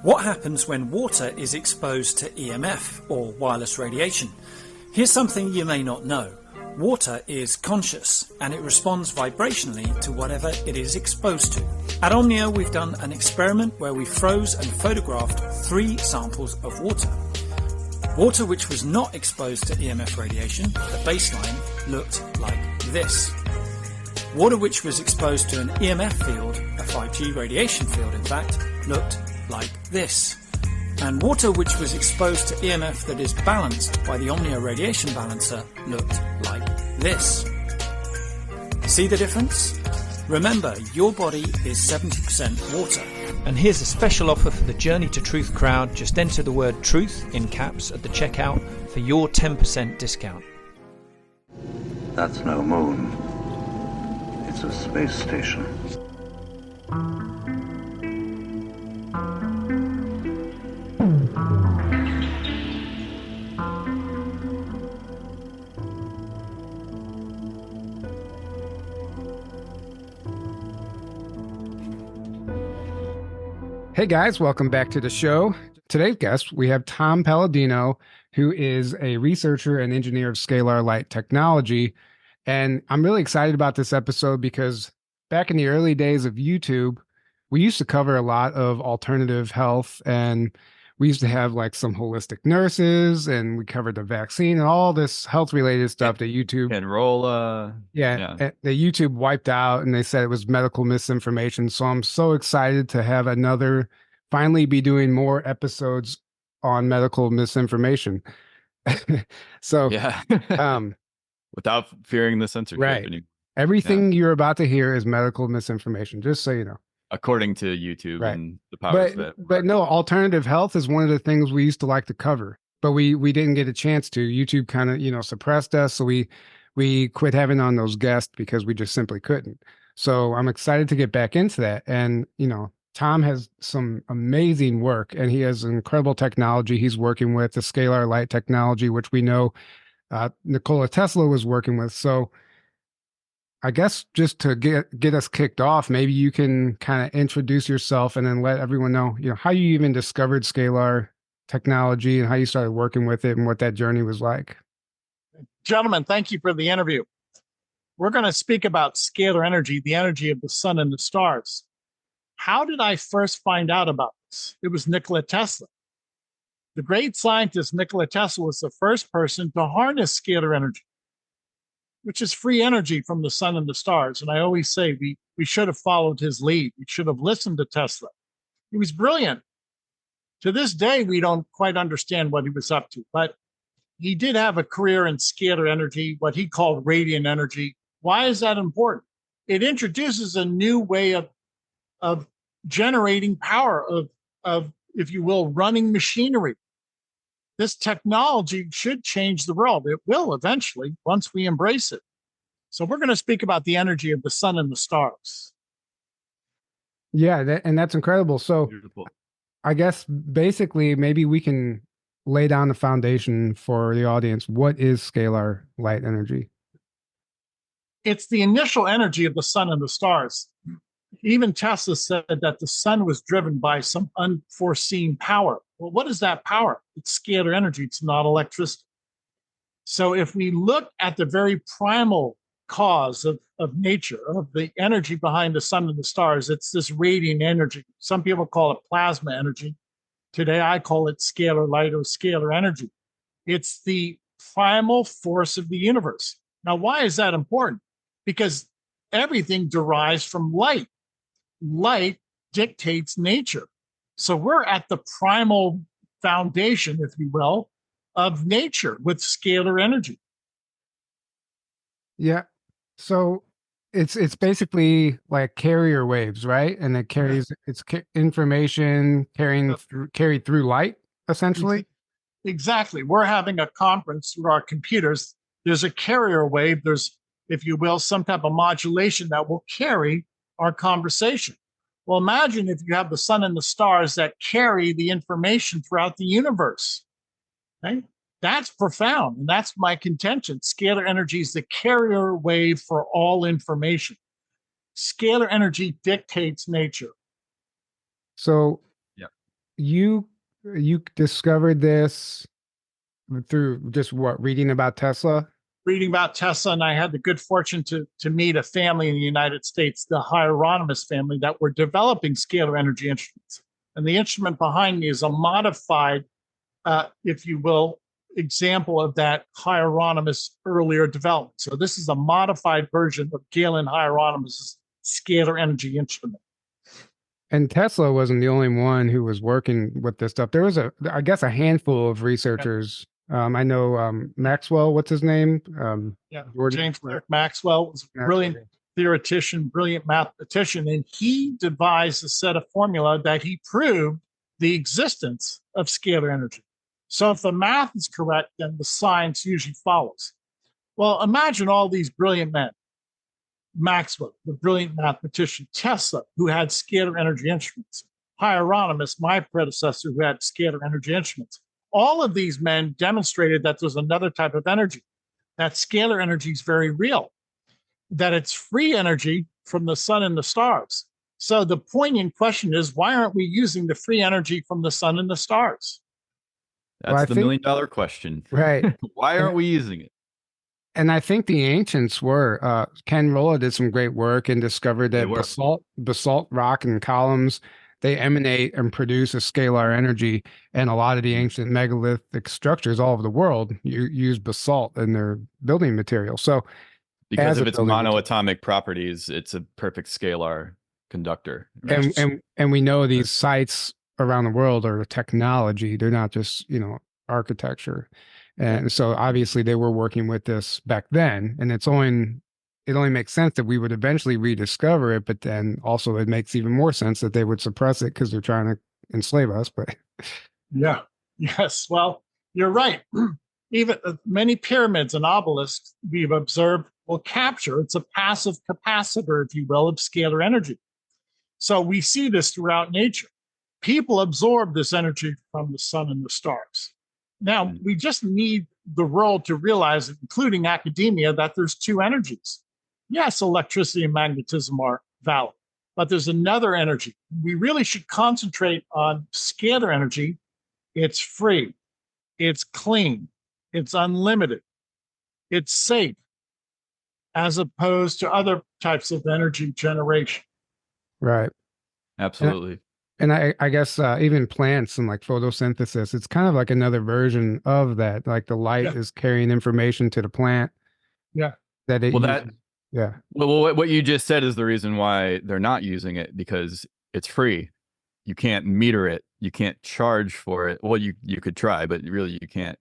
What happens when water is exposed to EMF, or wireless radiation? Here's something you may not know. Water is conscious, and it responds vibrationally to whatever it is exposed to. At Omnia, we've done an experiment where we froze and photographed 3 samples of water. Water which was not exposed to EMF radiation, the baseline, looked like this. Water which was exposed to an EMF field, a 5G radiation field in fact, looked like this. And water which was exposed to EMF that is balanced by the Omnia radiation balancer looked like this. See the difference? Remember, your body is 70% water. And here's a special offer for the Journey to Truth crowd. Just enter the word truth in caps at the checkout for your 10% discount. That's no moon. It's a space station. Hey guys, welcome back to the show. Today's guest, we have Tom Paladino, who is a researcher and engineer of Scalar Light technology. And I'm really excited about this episode because back in the early days of YouTube, we used to cover a lot of alternative health, and we used to have like some holistic nurses, and we covered the vaccine and all this health related stuff that YouTube that YouTube wiped out, and they said it was medical misinformation. So I'm so excited to have finally be doing more episodes on medical misinformation. So without fearing the censorship. Right. Everything you're about to hear is medical misinformation, just so you know. According to YouTube Right. and the powers that. But no, alternative health is one of the things we used to like to cover, but we didn't get a chance to. YouTube kind of, suppressed us. So we quit having on those guests because we just simply couldn't. So I'm excited to get back into that. And, Tom has some amazing work, and he has incredible technology he's working with, the Scalar Light technology, which we know Nikola Tesla was working with. So I guess just to get us kicked off, maybe you can kind of introduce yourself and then let everyone know, how you even discovered Scalar technology and how you started working with it and what that journey was like. Gentlemen, thank you for the interview. We're going to speak about scalar energy, the energy of the sun and the stars. How did I first find out about this? It was Nikola Tesla. The great scientist Nikola Tesla was the first person to harness scalar energy, which is free energy from the sun and the stars. And I always say we should have followed his lead. We should have listened to Tesla. He was brilliant. To this day, we don't quite understand what he was up to, but he did have a career in scalar energy, what he called radiant energy. Why is that important? It introduces a new way of generating power, of, if you will, running machinery. This technology should change the world. It will eventually, once we embrace it. So we're going to speak about the energy of the sun and the stars. Yeah, that's incredible. So beautiful. I guess basically maybe we can lay down the foundation for the audience. What is scalar light energy? It's the initial energy of the sun and the stars. Even Tesla said that the sun was driven by some unforeseen power. Well, what is that power? It's scalar energy. It's not electricity. So if we look at the very primal cause of nature, of the energy behind the sun and the stars, it's this radiant energy. Some people call it plasma energy. Today, I call it scalar light or scalar energy. It's the primal force of the universe. Now, why is that important? Because everything derives from light. Light dictates nature. So we're at the primal foundation, if you will, of nature with scalar energy. Yeah. So it's basically like carrier waves, right? And it carries information carried through light, essentially. Exactly. We're having a conference through our computers. There's a carrier wave. There's, if you will, some type of modulation that will carry our conversation. Well, imagine if you have the sun and the stars that carry the information throughout the universe. Okay? That's profound, and that's my contention. Scalar energy is the carrier wave for all information. Scalar energy dictates nature. So you discovered this through just what, reading about Tesla? Reading about Tesla, and I had the good fortune to meet a family in the United States, the Hieronymus family, that were developing scalar energy instruments. And the instrument behind me is a modified, if you will, example of that Hieronymus earlier development. So this is a modified version of Galen Hieronymus' scalar energy instrument. And Tesla wasn't the only one who was working with this stuff. There was I guess, a handful of researchers. I know Maxwell, what's his name? James Clerk Maxwell was a brilliant theoretician, brilliant mathematician, and he devised a set of formula that he proved the existence of scalar energy. So if the math is correct, then the science usually follows. Well, imagine all these brilliant men. Maxwell, the brilliant mathematician; Tesla, who had scalar energy instruments; Hieronymus, my predecessor, who had scalar energy instruments. All of these men demonstrated that there's another type of energy, that scalar energy is very real, that it's free energy from the sun and the stars. So the poignant question is, why aren't we using the free energy from the sun and the stars? That's the $1 million question. Right. Why aren't we using it? And I think the ancients were. Ken Rolla did some great work and discovered that basalt rock and columns, they emanate and produce a scalar energy. And a lot of the ancient megalithic structures all over the world use basalt in their building material. So because of its monoatomic properties, it's a perfect scalar conductor. And we know these sites around the world are technology. They're not just, architecture. And so obviously they were working with this back then, and it only makes sense that we would eventually rediscover it, but then also it makes even more sense that they would suppress it because they're trying to enslave us. But yes, well, you're right. Even many pyramids and obelisks we've observed will capture, it's a passive capacitor, if you will, of scalar energy. So we see this throughout nature. People absorb this energy from the sun and the stars. Now, we just need the world to realize, including academia, that there's two energies. Yes, electricity and magnetism are valid, but there's another energy. We really should concentrate on scalar energy. It's free, it's clean, it's unlimited, it's safe, as opposed to other types of energy generation. Right. Absolutely. And I guess even plants and like photosynthesis, it's kind of like another version of that. Like the light is carrying information to the plant. Yeah. Well, what you just said is the reason why they're not using it, because it's free. You can't meter it. You can't charge for it. Well, you could try, but really you can't.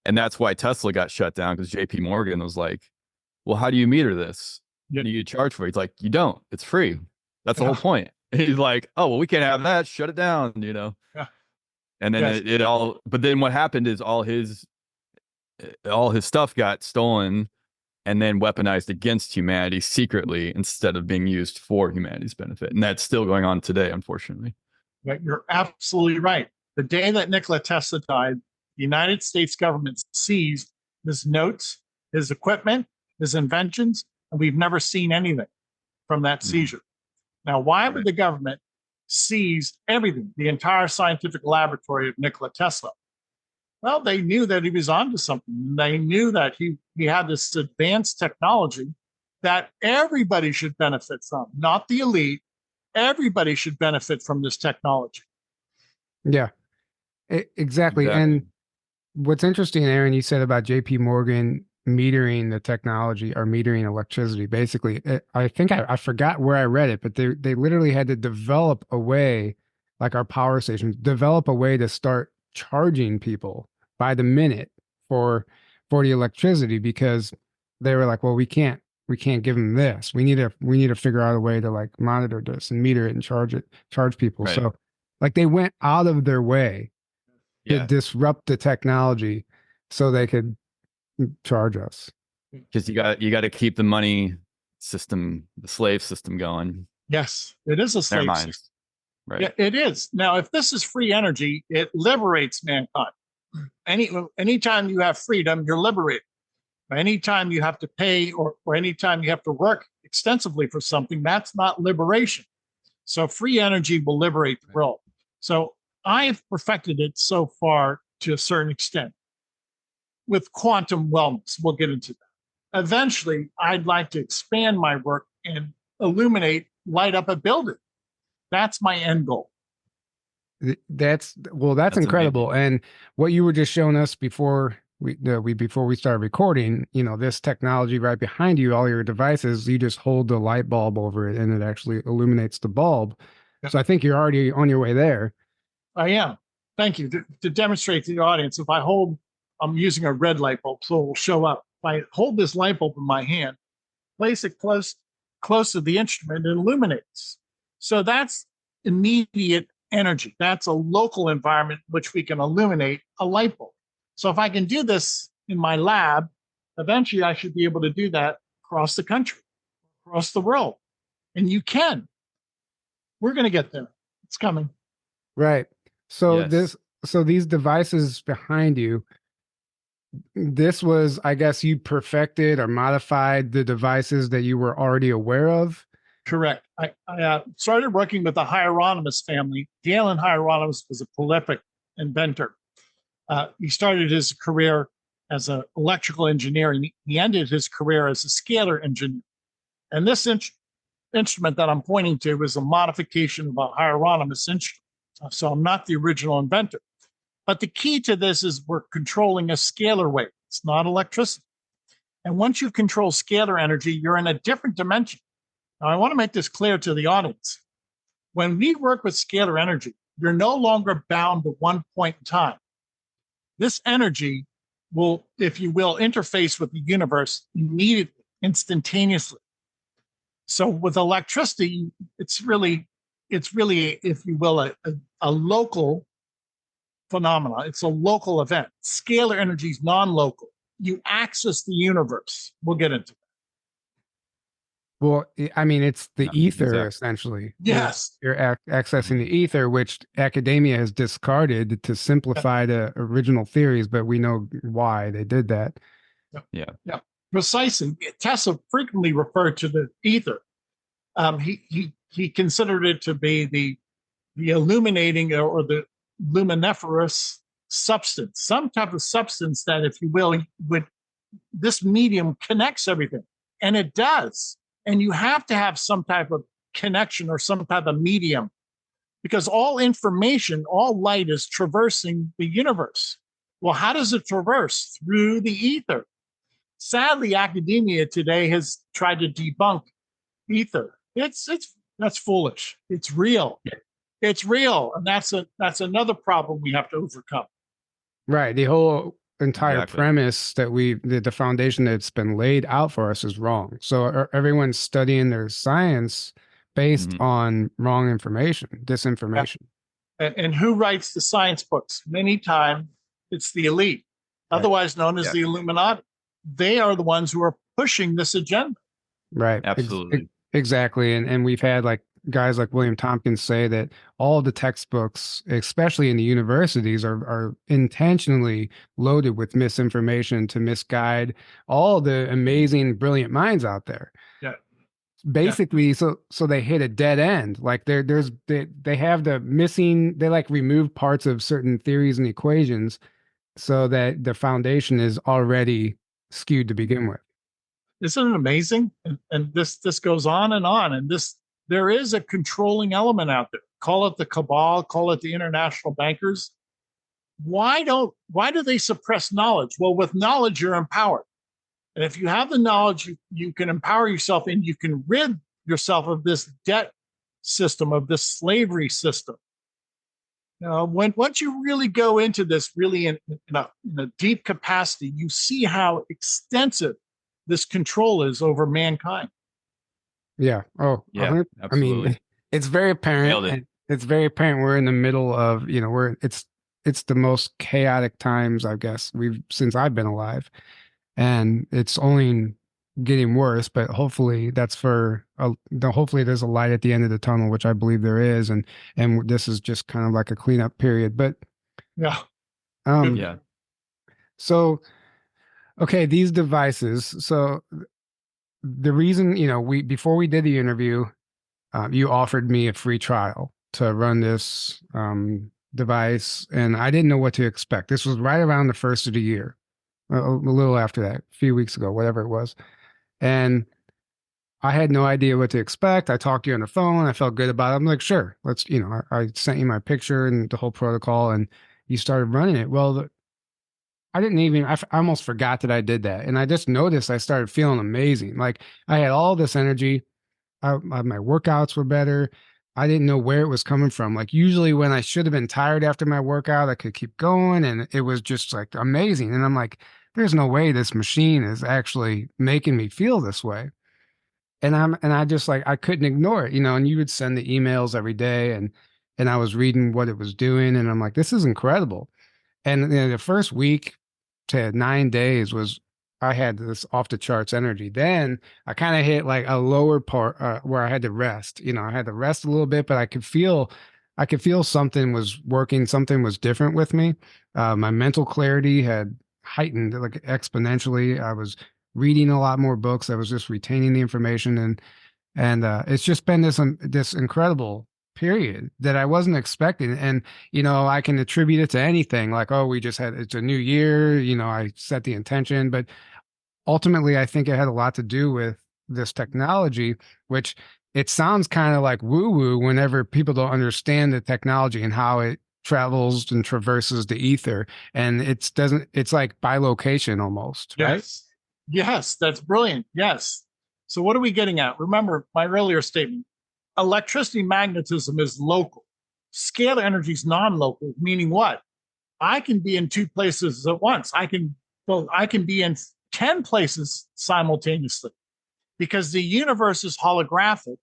And that's why Tesla got shut down, because JP Morgan was like, well, how do you meter this? Yeah. You charge for it. It's like, you don't. It's free. That's the whole point. He's like, oh, well, we can't have that. Shut it down, Yeah. And then it all, but then what happened is all his stuff got stolen and then weaponized against humanity secretly instead of being used for humanity's benefit. And that's still going on today, unfortunately. Right. You're absolutely right. The day that Nikola Tesla died, the United States government seized his notes, his equipment, his inventions, and we've never seen anything from that seizure. Now, why would the government seize everything, the entire scientific laboratory of Nikola Tesla? Well, they knew that he was onto something. They knew that he had this advanced technology that everybody should benefit from, not the elite. Everybody should benefit from this technology. Yeah, exactly. And what's interesting, Aaron, you said about JP Morgan metering the technology or metering electricity. Basically, I think I forgot where I read it, but they literally had to develop a way, like our power stations, develop a way to start charging people by the minute for the electricity, because they were like, well, we can't give them this. We need to figure out a way to like monitor this and meter it and charge people. Right. So like they went out of their way to disrupt the technology so they could charge us. Because you got to keep the money system, the slave system going. Yes, it is a slave system. Right. Yeah, it is. Now, if this is free energy, it liberates mankind. Anytime you have freedom, you're liberated. Anytime you have to pay or anytime you have to work extensively for something, that's not liberation. So free energy will liberate the world. So I've perfected it so far to a certain extent. With quantum wellness, we'll get into that. Eventually, I'd like to expand my work and light up a building. That's my end goal. That's That's incredible. amazing. And what you were just showing us before we started recording, this technology right behind you, all your devices, you just hold the light bulb over it and it actually illuminates the bulb. Yeah. So I think you're already on your way there. I am. Thank you. To demonstrate to the audience, I'm using a red light bulb, so it will show up. If I hold this light bulb in my hand, place it close to the instrument, it illuminates. So that's immediate energy. That's a local environment which we can illuminate a light bulb. So if I can do this in my lab, eventually I should be able to do that across the country, across the world. And you can. We're going to get there. It's coming. Right. So Yes. these devices behind you, this was, I guess, you perfected or modified the devices that you were already aware of. Correct. I started working with the Hieronymus family. Galen Hieronymus was a prolific inventor. He started his career as an electrical engineer, and he ended his career as a scalar engineer. And this instrument that I'm pointing to was a modification of a Hieronymus instrument. So I'm not the original inventor. But the key to this is we're controlling a scalar wave. It's not electricity. And once you control scalar energy, you're in a different dimension. Now, I want to make this clear to the audience. When we work with scalar energy, you're no longer bound to one point in time. This energy will, if you will, interface with the universe immediately, instantaneously. So with electricity, it's really, if you will, a local phenomena. It's a local event. Scalar energy is non-local. You access the universe. We'll get into that. Well, I mean, it's the Yeah, ether, exactly. essentially. Yes. You're accessing the ether, which academia has discarded to simplify the original theories, but we know why they did that. Yeah. Precisely. Tesla frequently referred to the ether. He considered it to be the illuminating or the luminiferous substance, some type of substance that, if you will, this medium connects everything, and it does. And you have to have some type of connection or some type of medium, because all information, all light is traversing the universe. Well, how does it traverse? Through the ether. Sadly, academia today has tried to debunk ether. That's foolish. It's real. It's real, and that's another problem we have to overcome. Right. The whole entire Exactly. premise that the foundation that's been laid out for us is wrong. So everyone's studying their science based on wrong information, disinformation. And who writes the science books? Many times it's the elite, otherwise known as the Illuminati. They are the ones who are pushing this agenda. Right. Absolutely. Exactly. And we've had like guys like William Tompkins say that all the textbooks, especially in the universities, are intentionally loaded with misinformation to misguide all the amazing, brilliant minds out there. Yeah. Basically, so they hit a dead end. Like they have the missing, they like remove parts of certain theories and equations so that the foundation is already skewed to begin with. Isn't it amazing? And this goes on, and there is a controlling element out there. Call it the cabal, call it the international bankers. Why do they suppress knowledge? Well, with knowledge, you're empowered. And if you have the knowledge, you can empower yourself, and you can rid yourself of this debt system, of this slavery system. Once you really go into this really in a deep capacity, you see how extensive this control is over mankind. Yeah. Oh, Yeah. I mean, Absolutely. it's very apparent. Nailed it. And it's very apparent we're in the middle of, it's the most chaotic times, I guess, since I've been alive. And it's only getting worse, but hopefully hopefully there's a light at the end of the tunnel, which I believe there is. And this is just kind of like a cleanup period, but Yeah. Yeah. So, okay, these devices. So the reason, before we did the interview, you offered me a free trial to run this device, and I didn't know what to expect. This was right around the first of the year, a little after that, a few weeks ago, whatever it was. And I had no idea what to expect. I talked to you on the phone. I felt good about it. I'm like, sure, let's, I sent you my picture and the whole protocol, and you started running it. Well, I didn't even, I almost forgot that I did that. And I just noticed I started feeling amazing. Like I had all this energy. My workouts were better. I didn't know where it was coming from. Like usually when I should have been tired after my workout, I could keep going, and it was just like amazing. And I'm like, there's no way this machine is actually making me feel this way. And I just like I couldn't ignore it, and you would send the emails every day, and I was reading what it was doing, and I'm like, this is incredible. And the first week to 9 days was I had this off the charts energy. Then I kind of hit like a lower part where I had to rest. I had to rest a little bit, but I could feel something was working, something was different with me. My mental clarity had heightened like exponentially. I was reading a lot more books. I was just retaining the information, and it's just been this incredible period that I wasn't expecting. And I can attribute it to anything, like, oh, it's a new year. I set the intention, but ultimately, I think it had a lot to do with this technology, which it sounds kind of like woo woo whenever people don't understand the technology and how it travels and traverses the ether, and it's like bilocation almost, right? Yes, that's brilliant. Yes. So what are we getting at? Remember my earlier statement. Electricity magnetism is local. Scalar energy is non-local, meaning what? I can be in two places at once. I can be in 10 places simultaneously because the universe is holographic,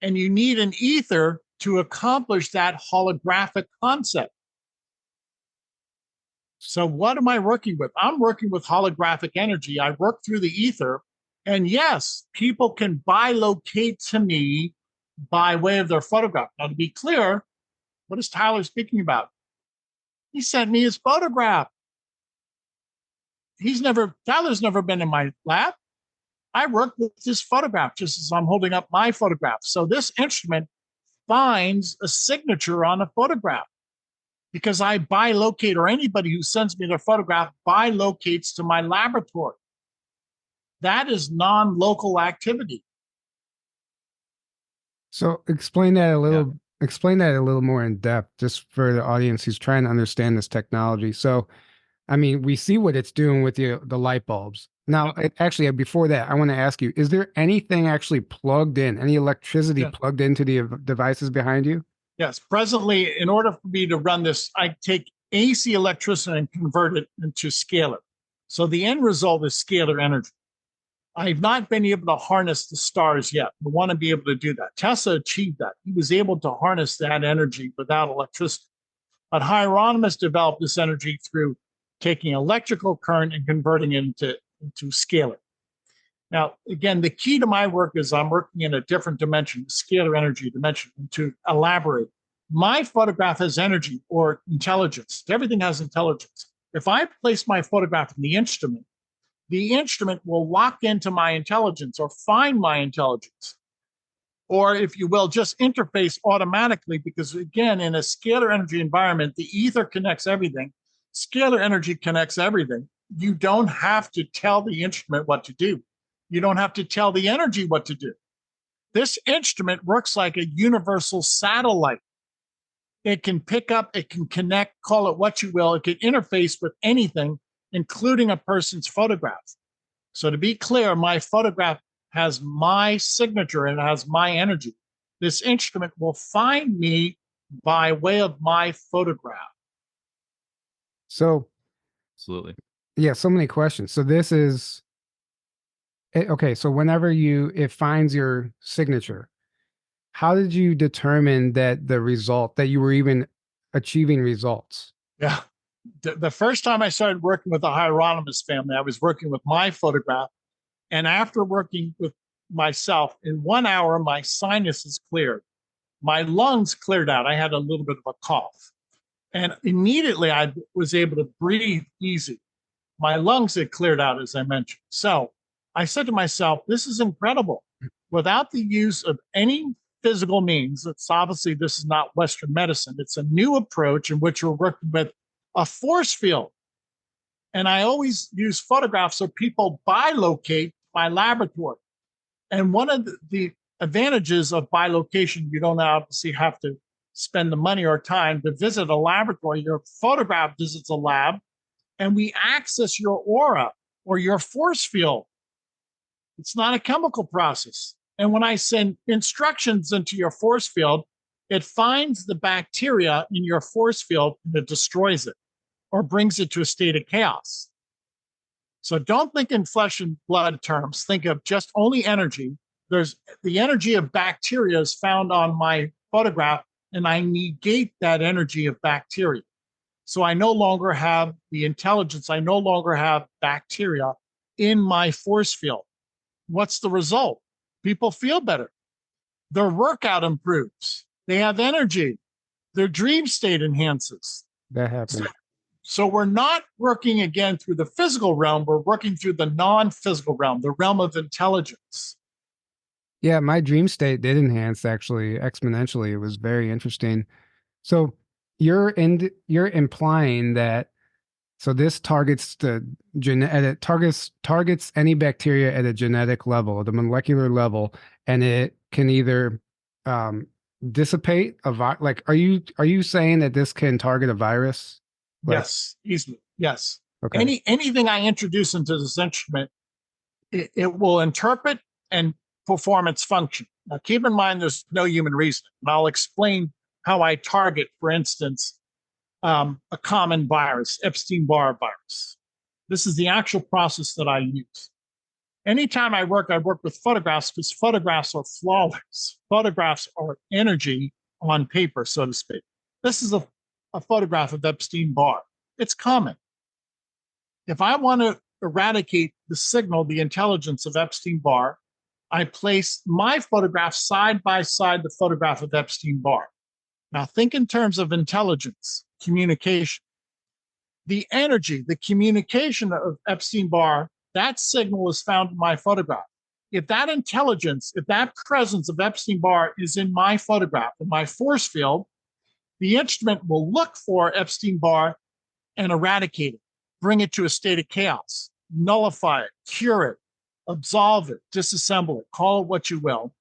and you need an ether to accomplish that holographic concept. So what am I working with? I'm working with holographic energy. I work through the ether. And yes, people can bilocate to me by way of their photograph. Now, to be clear, what is Tyler speaking about? He sent me his photograph. Tyler's never been in my lab. I work with this photograph just as I'm holding up my photograph. So this instrument finds a signature on a photograph because I bilocate, or anybody who sends me their photograph bilocates to my laboratory. That is non-local activity. So explain that a little more in depth, just for the audience who's trying to understand this technology. So, I mean, we see what it's doing with the light bulbs. Now, actually, before that, I want to ask you, is there anything actually plugged in, any electricity plugged into the devices behind you? Yes. Presently, in order for me to run this, I take AC electricity and convert it into scalar. So the end result is scalar energy. I've not been able to harness the stars yet. I want to be able to do that. Tesla achieved that. He was able to harness that energy without electricity. But Hieronymus developed this energy through taking electrical current and converting it into scalar. Now, again, the key to my work is I'm working in a different dimension, the scalar energy dimension. And to elaborate, my photograph has energy or intelligence. Everything has intelligence. If I place my photograph in the instrument will lock into my intelligence or find my intelligence. Or, if you will, just interface automatically, because, again, in a scalar energy environment, the ether connects everything. Scalar energy connects everything. You don't have to tell the instrument what to do. You don't have to tell the energy what to do. This instrument works like a universal satellite. It can pick up, it can connect, call it what you will. It can interface with anything, including a person's photograph. So to be clear, my photograph has my signature and it has my energy. This instrument will find me by way of my photograph. So, Absolutely. Yeah, so many questions. So this is okay. So whenever it finds your signature, how did you determine that you were even achieving results? Yeah. The first time I started working with the Hieronymus family, I was working with my photograph. And after working with myself, in 1 hour, my sinuses cleared. My lungs cleared out. I had a little bit of a cough. And immediately I was able to breathe easy. My lungs had cleared out, as I mentioned. So I said to myself, this is incredible. Without the use of any physical means. It's obviously, this is not Western medicine. It's a new approach in which we're working with a force field. And I always use photographs so people bilocate my laboratory. And one of the advantages of bilocation, you don't obviously have to spend the money or time to visit a laboratory. Your photograph visits a lab, and we access your aura or your force field. It's not a chemical process. And when I send instructions into your force field, it finds the bacteria in your force field and it destroys it or brings it to a state of chaos. So don't think in flesh and blood terms. Think of just only energy. There's the energy of bacteria is found on my photograph, and I negate that energy of bacteria. So I no longer have the intelligence. I no longer have bacteria in my force field. What's the result? People feel better. Their workout improves. They have energy. Their dream state enhances. That happens. So we're not working again through the physical realm. We're working through the non-physical realm, the realm of intelligence. Yeah, my dream state did enhance actually exponentially. It was very interesting. So you're implying that this targets targets any bacteria at a genetic level, the molecular level, and it can either dissipate like are you saying that this can target a virus? Yes, easily. Yes. Okay. Anything I introduce into this instrument, it will interpret and perform its function. Now, keep in mind, there's no human reasoning. And I'll explain how I target, for instance, a common virus, Epstein-Barr virus. This is the actual process that I use. Anytime I work with photographs because photographs are flawless. Photographs are energy on paper, so to speak. This is a photograph of Epstein-Barr. It's common. If I want to eradicate the signal, the intelligence of Epstein-Barr, I place my photograph side by side the photograph of Epstein-Barr. Now think in terms of intelligence, communication. The energy, the communication of Epstein-Barr, that signal is found in my photograph. If that intelligence, if that presence of Epstein-Barr is in my photograph, in my force field, the instrument will look for Epstein-Barr and eradicate it, bring it to a state of chaos, nullify it, cure it, absolve it, disassemble it, call it what you will.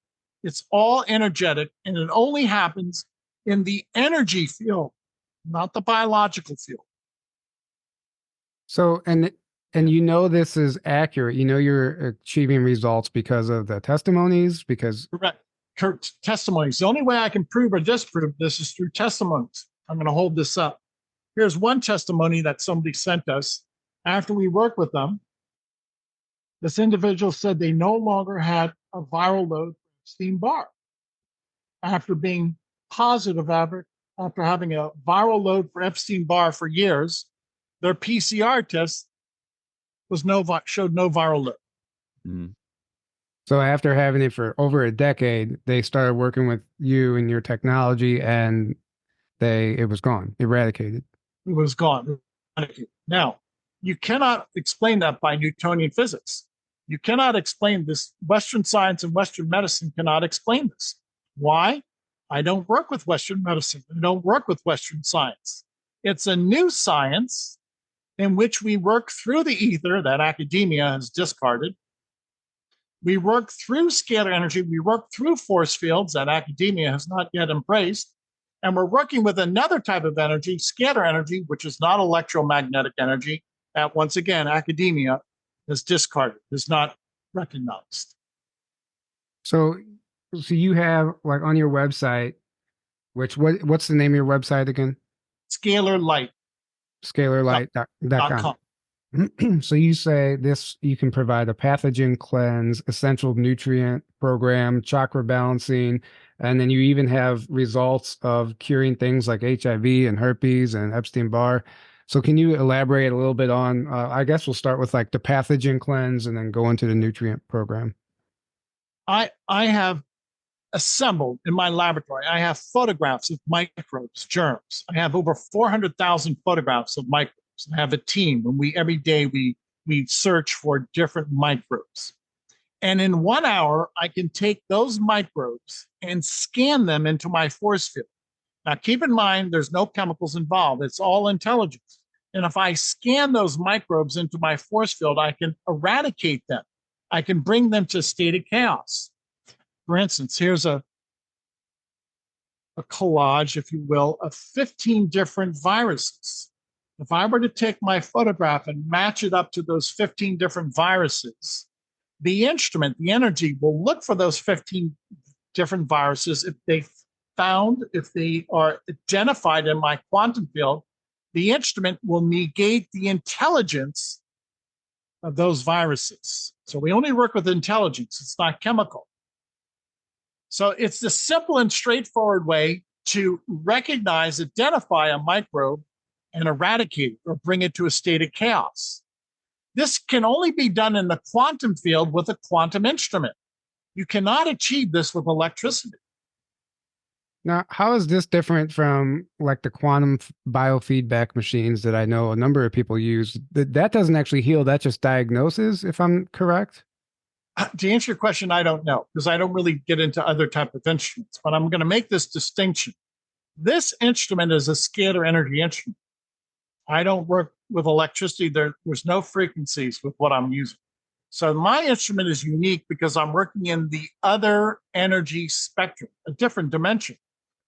It's all energetic, and it only happens in the energy field, not the biological field. So, and this is accurate. You're achieving results because of the testimonies, because Correct. Testimonies. The only way I can prove or disprove this is through testimonies. I'm going to hold this up. Here's one testimony that somebody sent us after we worked with them. This individual said they no longer had a viral load for Epstein-Barr. After being positive after having a viral load for Epstein-Barr for years, their PCR test showed no viral load. Mm. so after having it for over a decade, they started working with you and your technology, and it was gone, eradicated. It was gone. Now, you cannot explain that by Newtonian physics. You cannot explain this. Western science and Western medicine cannot explain this. Why? I don't work with Western medicine. I don't work with Western science. It's a new science in which we work through the ether that academia has discarded. We work through scalar energy. We work through force fields that academia has not yet embraced. And we're working with another type of energy, scalar energy, which is not electromagnetic energy, that once again, academia has discarded, has not recognized. So you have, like, on your website, what's the name of your website again? Scalar Light. Scalarlight.com. So you say you can provide a pathogen cleanse, essential nutrient program, chakra balancing, and then you even have results of curing things like HIV and herpes and Epstein-Barr. So can you elaborate a little bit on, I guess we'll start with like the pathogen cleanse and then go into the nutrient program. I have assembled in my laboratory, I have photographs of microbes, germs. I have over 400,000 photographs of microbes. I have a team, and every day we search for different microbes. And in 1 hour, I can take those microbes and scan them into my force field. Now, keep in mind, there's no chemicals involved. It's all intelligence. And if I scan those microbes into my force field, I can eradicate them. I can bring them to a state of chaos. For instance, here's a collage, if you will, of 15 different viruses. If I were to take my photograph and match it up to those 15 different viruses, the instrument, the energy, will look for those 15 different viruses. If they are identified in my quantum field, the instrument will negate the intelligence of those viruses. So we only work with intelligence, it's not chemical. So it's the simple and straightforward way to recognize, identify a microbe and eradicate it or bring it to a state of chaos. This can only be done in the quantum field with a quantum instrument. You cannot achieve this with electricity. Now, how is this different from like the quantum biofeedback machines that I know a number of people use? That doesn't actually heal, that just diagnoses, if I'm correct? To answer your question, I don't know, because I don't really get into other type of instruments, but I'm going to make this distinction. This instrument is a scalar energy instrument. I don't work with electricity. There's no frequencies with what I'm using. So my instrument is unique because I'm working in the other energy spectrum, a different dimension.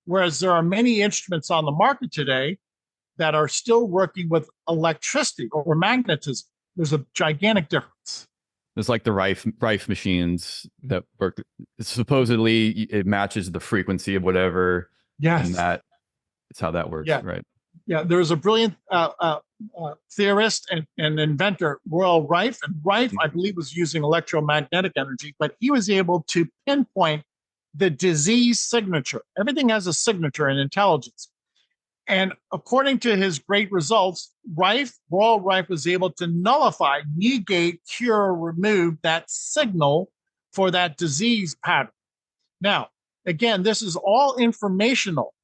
Whereas there are many instruments on the market today that are still working with electricity or magnetism. There's a gigantic difference. It's like the Rife machines that work. Supposedly, it matches the frequency of whatever. Yes. And that it's how that works, yeah. Right? Yeah, there was a brilliant theorist and inventor, Royal Rife. And Rife, I believe, was using electromagnetic energy, but he was able to pinpoint the disease signature. Everything has a signature in intelligence. And according to his great results, Royal Rife was able to nullify, negate, cure, remove that signal for that disease pattern. Now, again, this is all informational.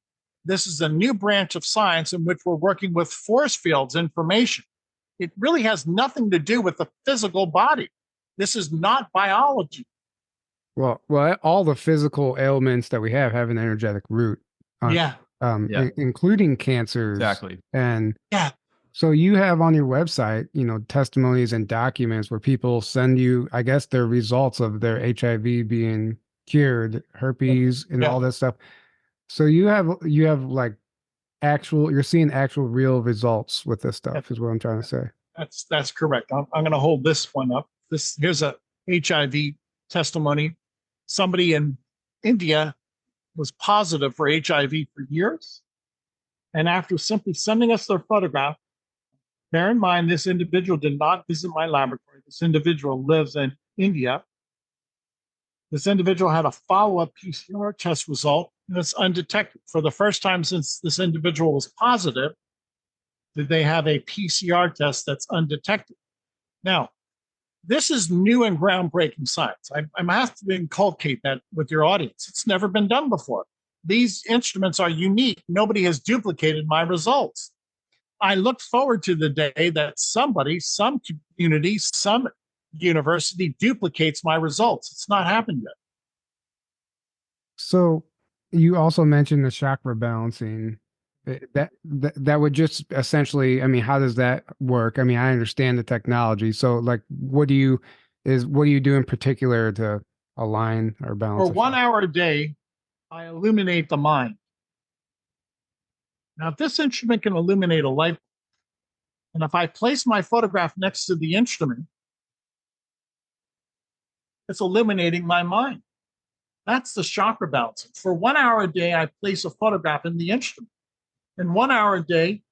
This is a new branch of science in which we're working with force fields information. It really has nothing to do with the physical body. This is not biology. Well, all the physical ailments that we have an energetic root. Yeah. Including cancers. Exactly. And yeah. So you have on your website, testimonies and documents where people send you, I guess, their results of their HIV being cured, herpes, and all this stuff. So you have like you're seeing actual real results with this stuff, is what I'm trying to say. That's correct. I'm going to hold this one up. Here's a HIV testimony. Somebody in India was positive for HIV for years. And after simply sending us their photograph, bear in mind, this individual did not visit my laboratory. This individual lives in India. This individual had a follow-up PCR test result, and it's undetected. For the first time since this individual was positive, did they have a PCR test that's undetected. Now, this is new and groundbreaking science. I have to inculcate that with your audience. It's never been done before. These instruments are unique. Nobody has duplicated my results. I look forward to the day that somebody, some community, some university duplicates my results. It's not happened yet. So you also mentioned the chakra balancing. That would just essentially, how does that work? I understand the technology. So like, what do you do in particular to align or balance? For 1 hour a day, I illuminate the mind. Now, if this instrument can illuminate a light bulb, and if I place my photograph next to the instrument, it's illuminating my mind. That's the chakra balancing. For 1 hour a day, I place a photograph in the instrument. In 1 hour a day,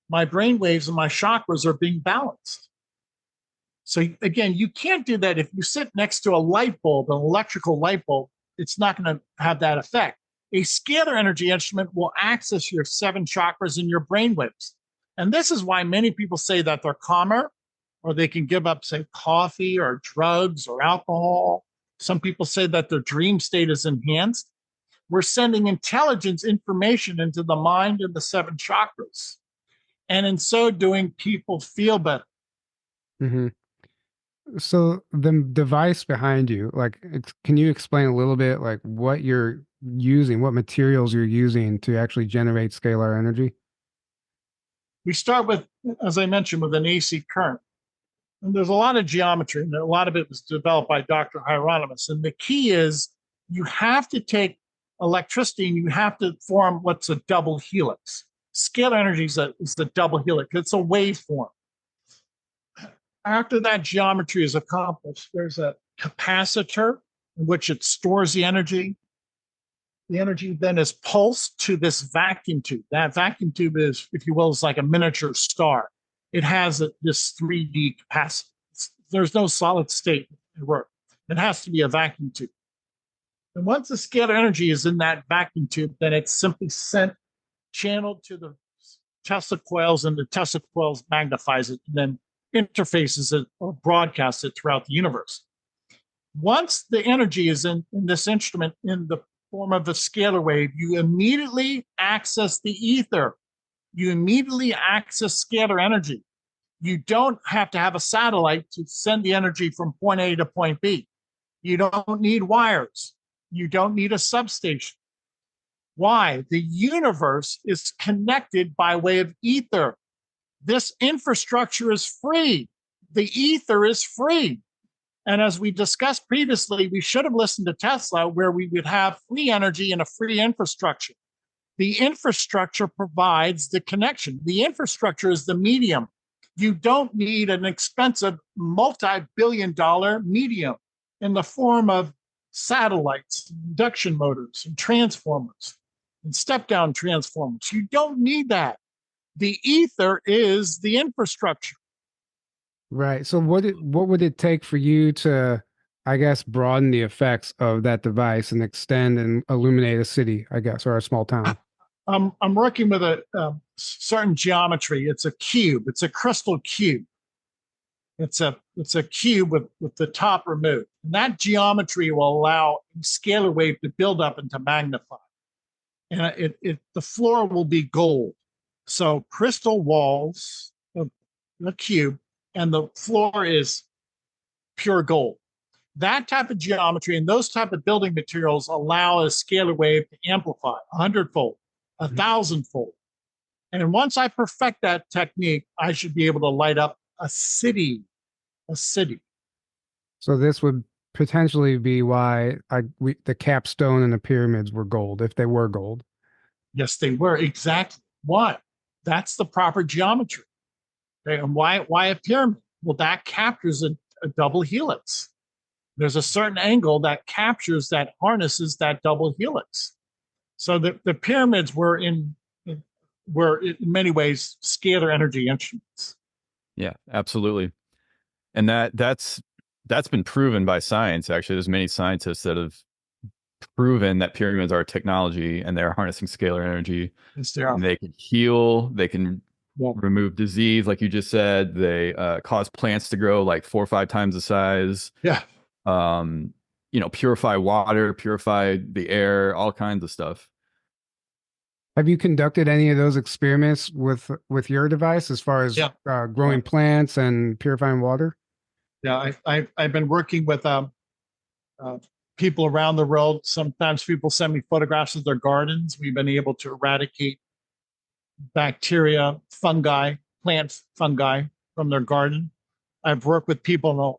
my brain waves and my chakras are being balanced. So again, you can't do that if you sit next to a light bulb, an electrical light bulb. It's not going to have that effect. A scalar energy instrument will access your 7 chakras in your brain waves. And this is why many people say that they're calmer, or they can give up, say, coffee or drugs or alcohol. Some people say that their dream state is enhanced. We're sending intelligence information into the mind and the 7 chakras. And in so doing, people feel better. Mm-hmm. So the device behind you, like, can you explain a little bit like what you're using, what materials you're using to actually generate scalar energy? We start with, as I mentioned, with an AC current. And there's a lot of geometry, and a lot of it was developed by Dr. Hieronymus. And the key is you have to take electricity and you have to form what's a double helix. Scalar energy is a double helix. It's a waveform. After that geometry is accomplished, there's a capacitor in which it stores the energy. The energy then is pulsed to this vacuum tube. That vacuum tube is, if you will, is like a miniature star. It has this 3D capacity. There's no solid state work. It has to be a vacuum tube. And once the scalar energy is in that vacuum tube, then it's simply sent, channeled to the Tesla coils, and the Tesla coils magnifies it and then interfaces it or broadcasts it throughout the universe. Once the energy is in this instrument in the form of a scalar wave, you immediately access the ether. You immediately access scalar energy. You don't have to have a satellite to send the energy from point A to point B. You don't need wires. You don't need a substation. Why? The universe is connected by way of ether. This infrastructure is free. The ether is free. And as we discussed previously, we should have listened to Tesla, where we would have free energy and a free infrastructure. The infrastructure provides the connection. The infrastructure is the medium. You don't need an expensive multi-billion-dollar medium in the form of satellites, induction motors, and transformers, and step-down transformers. You don't need that. The ether is the infrastructure. Right. So what would it take for you to, I guess, broaden the effects of that device and extend and illuminate a city, I guess, or a small town? I'm working with a certain geometry. It's a cube. It's a crystal cube. It's a cube with the top removed. And that geometry will allow a scalar wave to build up and to magnify. And the floor will be gold. So crystal walls of the cube, and the floor is pure gold. That type of geometry and those type of building materials allow a scalar wave to amplify 100-fold, 1,000-fold. And once I perfect that technique, I should be able to light up a city. So this would potentially be why the capstone and the pyramids were gold, if they were gold. Yes, they were. Exactly. Why? That's the proper geometry. Okay? And why a pyramid? Well, that captures a double helix. There's a certain angle that captures, that harnesses that double helix. So the pyramids were in many ways scalar energy instruments. Yeah, absolutely. And that's been proven by science. Actually, there's many scientists that have proven that pyramids are technology and they're harnessing scalar energy. Yes, they are. And they can heal, they can remove disease, like you just said. They cause plants to grow like 4 or 5 times the size. Yeah. Purify water, purify the air, all kinds of stuff. Have you conducted any of those experiments with your device as far as growing plants and purifying water? Yeah, I've been working with people around the world. Sometimes people send me photographs of their gardens. We've been able to eradicate bacteria, plant fungi from their garden. I've worked with people in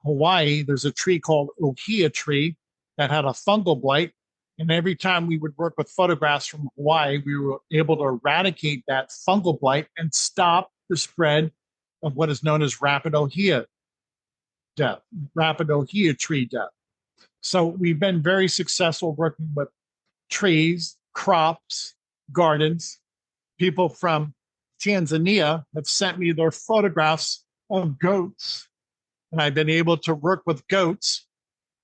Hawaii. There's a tree called ohia tree that had a fungal blight. And every time we would work with photographs from Hawaii, we were able to eradicate that fungal blight and stop the spread of what is known as rapid ohia tree death. So we've been very successful working with trees, crops, gardens. People from Tanzania have sent me their photographs of goats, and I've been able to work with goats,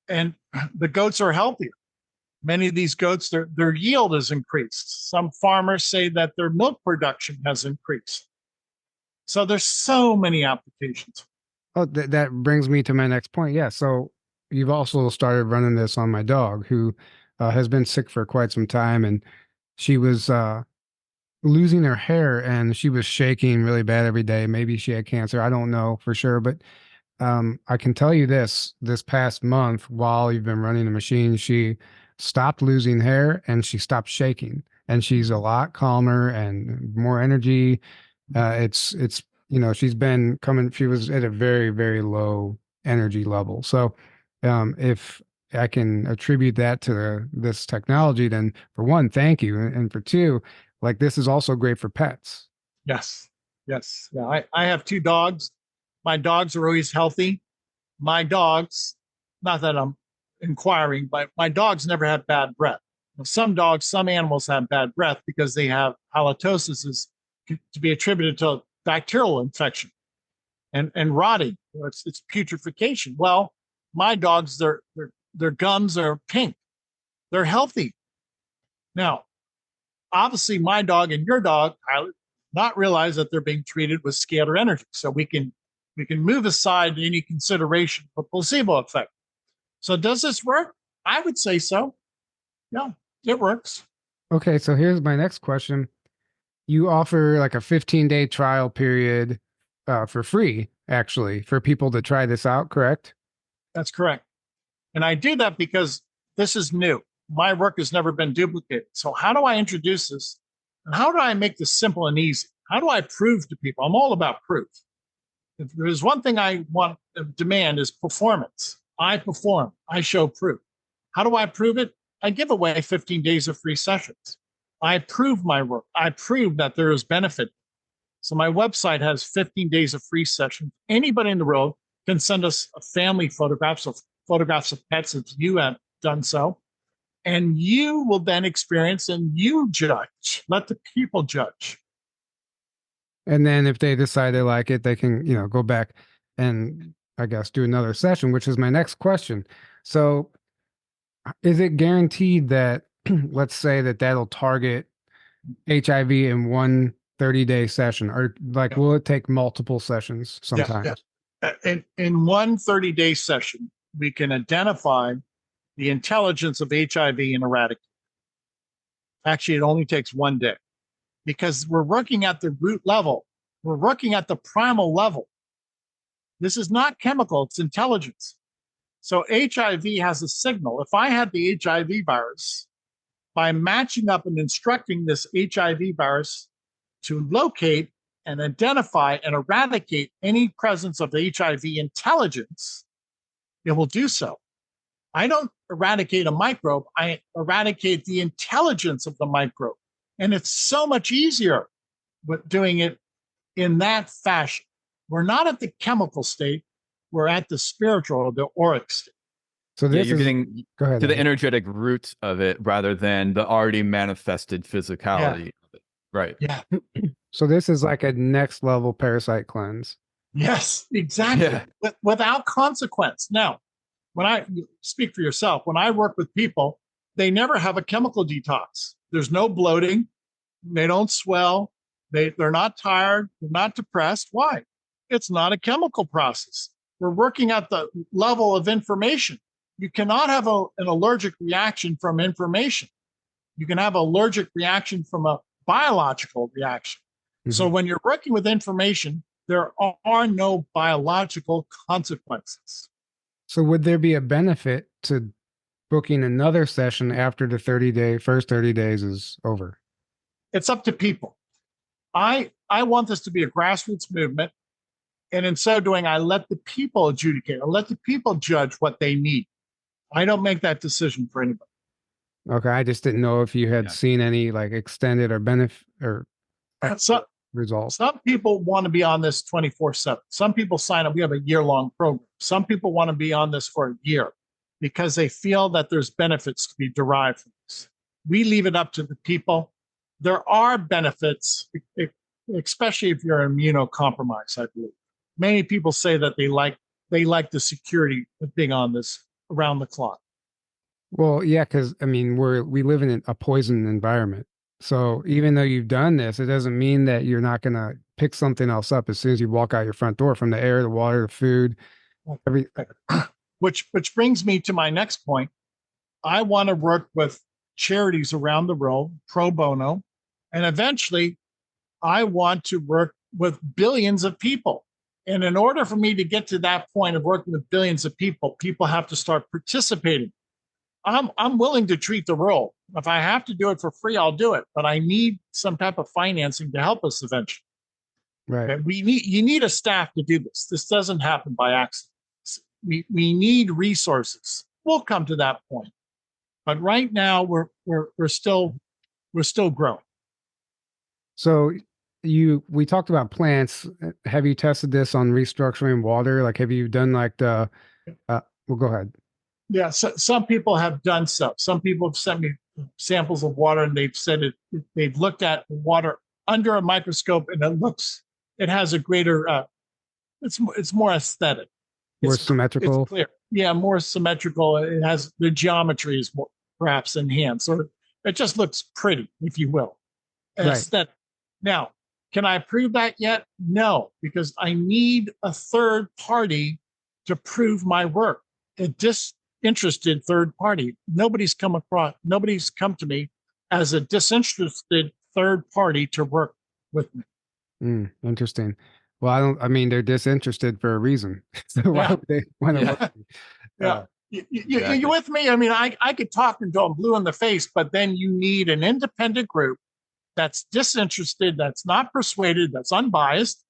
and the goats are healthier. Many of these goats, their yield has increased. Some farmers say that their milk production has increased. So there's so many applications. Oh, that brings me to my next point. Yeah. So you've also started running this on my dog, who has been sick for quite some time, and she was losing her hair and she was shaking really bad every day. Maybe she had cancer. I don't know for sure, but I can tell you this past month, while you've been running the machine, she stopped losing hair and she stopped shaking, and she's a lot calmer and more energy. It's she's been coming. She was at a very, very low energy level. So, if I can attribute that to this technology, then for one, thank you, and for two, like, this is also great for pets. Yes. Yes. Yeah. I have 2 dogs. My dogs are always healthy. My dogs, not that I'm inquiring, but my dogs never had bad breath. Now, some animals have bad breath because they have halitosis is to be attributed to bacterial infection and rotting. It's putrefaction. Well, my dogs, their gums are pink. They're healthy. Now, obviously, my dog and your dog, I not realize that they're being treated with scalar energy. So we can move aside any consideration for placebo effect. So does this work? I would say so. Yeah, it works. Okay, so here's my next question. You offer like a 15-day trial period for free, actually, for people to try this out, correct? That's correct. And I do that because this is new. My work has never been duplicated. So how do I introduce this? And how do I make this simple and easy? How do I prove to people? I'm all about proof. If there's one thing I want to demand is performance. I perform. I show proof. How do I prove it? I give away 15 days of free sessions. I prove my work. I prove that there is benefit. So my website has 15 days of free sessions. Anybody in the world can send us a family photographs of pets if you have done so. And you will then experience and you judge. Let the people judge. And then if they decide they like it, they can, go back and, I guess, do another session, which is my next question. So is it guaranteed that, let's say that'll target HIV in one 30-day session, or like, will it take multiple sessions sometimes? Yeah. In one 30-day session, we can identify the intelligence of HIV and eradicate. Actually, it only takes 1 day because we're working at the root level. We're working at the primal level. This is not chemical, it's intelligence. So HIV has a signal. If I had the HIV virus, by matching up and instructing this HIV virus to locate and identify and eradicate any presence of HIV intelligence, it will do so. I don't eradicate a microbe, I eradicate the intelligence of the microbe. And it's so much easier with doing it in that fashion. We're not at the chemical state, we're at the spiritual or the auric state. So this you're is getting go ahead, to the Eddie. energetic root of it rather than the already manifested physicality of it. Right. Yeah. So this is like a next level parasite cleanse. Yes, exactly. Yeah. Without consequence. Now, when I speak for yourself, when I work with people, they never have a chemical detox. There's no bloating. They don't swell. They're not tired. They're not depressed. Why? It's not a chemical process. We're working at the level of information. You cannot have an allergic reaction from information. You can have an allergic reaction from a biological reaction. Mm-hmm. So when you're working with information, there are no biological consequences. So would there be a benefit to booking another session after the first 30 days is over? It's up to people. I want this to be a grassroots movement. And in so doing, I let the people adjudicate. I let the people judge what they need. I don't make that decision for anybody. Okay, I just didn't know if you had seen any like extended or benefit or results. Some people want to be on this 24/7. Some people sign up. We have a year-long program. Some people want to be on this for a year because they feel that there's benefits to be derived from this. We leave it up to the people. There are benefits, especially if you're immunocompromised, I believe. Many people say that they like the security of being on this around the clock. Well, yeah, because I mean, we live in a poisoned environment. So even though you've done this, it doesn't mean that you're not going to pick something else up as soon as you walk out your front door, from the air, the water, the food, everything. Which brings me to my next point. I want to work with charities around the world, pro bono, and eventually I want to work with billions of people. And in order for me to get to that point of working with billions of people, people have to start participating. I'm willing to treat the role. If I have to do it for free, I'll do it. But I need some type of financing to help us eventually. Right. Okay? You need a staff to do this. This doesn't happen by accident. We need resources. We'll come to that point. But right now we're still growing. So we talked about plants. Have you tested this on restructuring water? Like, have you done like the? Well, go ahead. Yeah, so some people have done so. Some people have sent me samples of water, and they've said they've looked at water under a microscope, and it has a greater. It's more aesthetic. More It's symmetrical. It's clear. Yeah, more symmetrical. It has the geometry is more, perhaps enhanced, or it just looks pretty, if you will. Aesthetic. Now, can I prove that yet? No, because I need a third party to prove my work. A disinterested third party. Nobody's come to me as a disinterested third party to work with me. Interesting. Well, I mean, they're disinterested for a reason. So why would they want to work with you? Yeah. You with me? I mean, I could talk until I'm blue in the face, but then you need an independent group that's disinterested, that's not persuaded, that's unbiased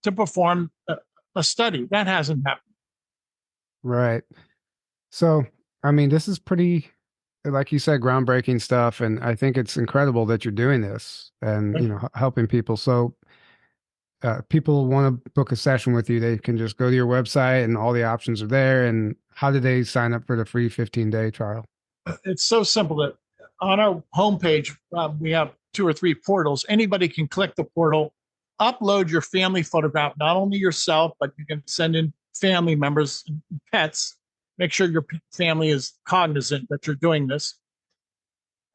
to perform a study. That hasn't happened. Right. So, I mean, this is pretty, like you said, groundbreaking stuff. And I think it's incredible that you're doing this and, helping people. So people want to book a session with you, they can just go to your website and all the options are there. And how do they sign up for the free 15-day trial? It's so simple that on our homepage, we have 2 or 3 portals. Anybody can click the portal, upload your family photograph, not only yourself, but you can send in family members and pets. Make sure your family is cognizant that you're doing this.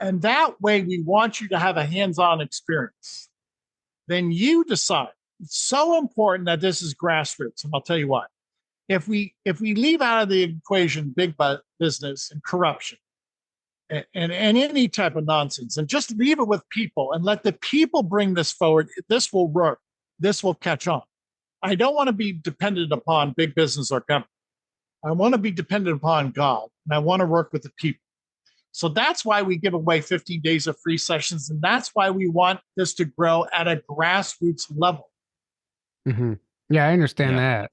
And that way, we want you to have a hands-on experience. Then you decide. It's so important that this is grassroots, and I'll tell you why. If we leave out of the equation big business and corruption and any type of nonsense, and just leave it with people and let the people bring this forward, this will work. This will catch on. I don't want to be dependent upon big business or government. I want to be dependent upon God, and I want to work with the people. So that's why we give away 15 days of free sessions, and that's why we want this to grow at a grassroots level. Mm-hmm. Yeah, I understand that.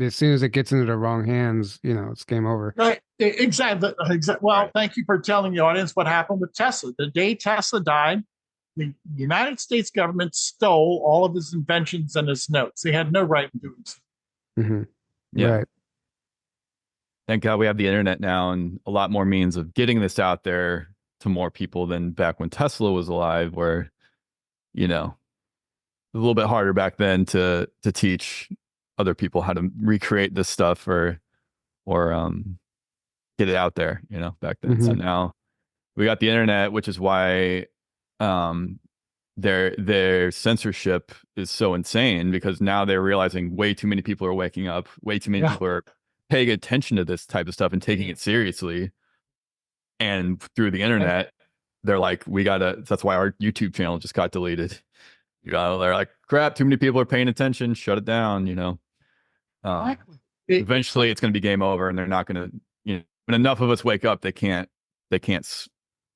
As soon as it gets into the wrong hands, it's game over. Right. Exactly. Well, Thank you for telling the audience what happened with Tesla. The day Tesla died, the United States government stole all of his inventions and his notes. They had no right in doing so. Mm-hmm. Yeah. Right. Thank God we have the internet now and a lot more means of getting this out there to more people than back when Tesla was alive, where, a little bit harder back then to teach other people how to recreate this stuff or get it out there, back then. Mm-hmm. So now we got the internet, which is why their censorship is so insane, because now they're realizing way too many people are waking up, way too many people are paying attention to this type of stuff and taking it seriously. And through the internet, they're like, that's why our YouTube channel just got deleted. They're like, crap, too many people are paying attention, shut it down, eventually it's going to be game over, and they're not going to, when enough of us wake up, they can't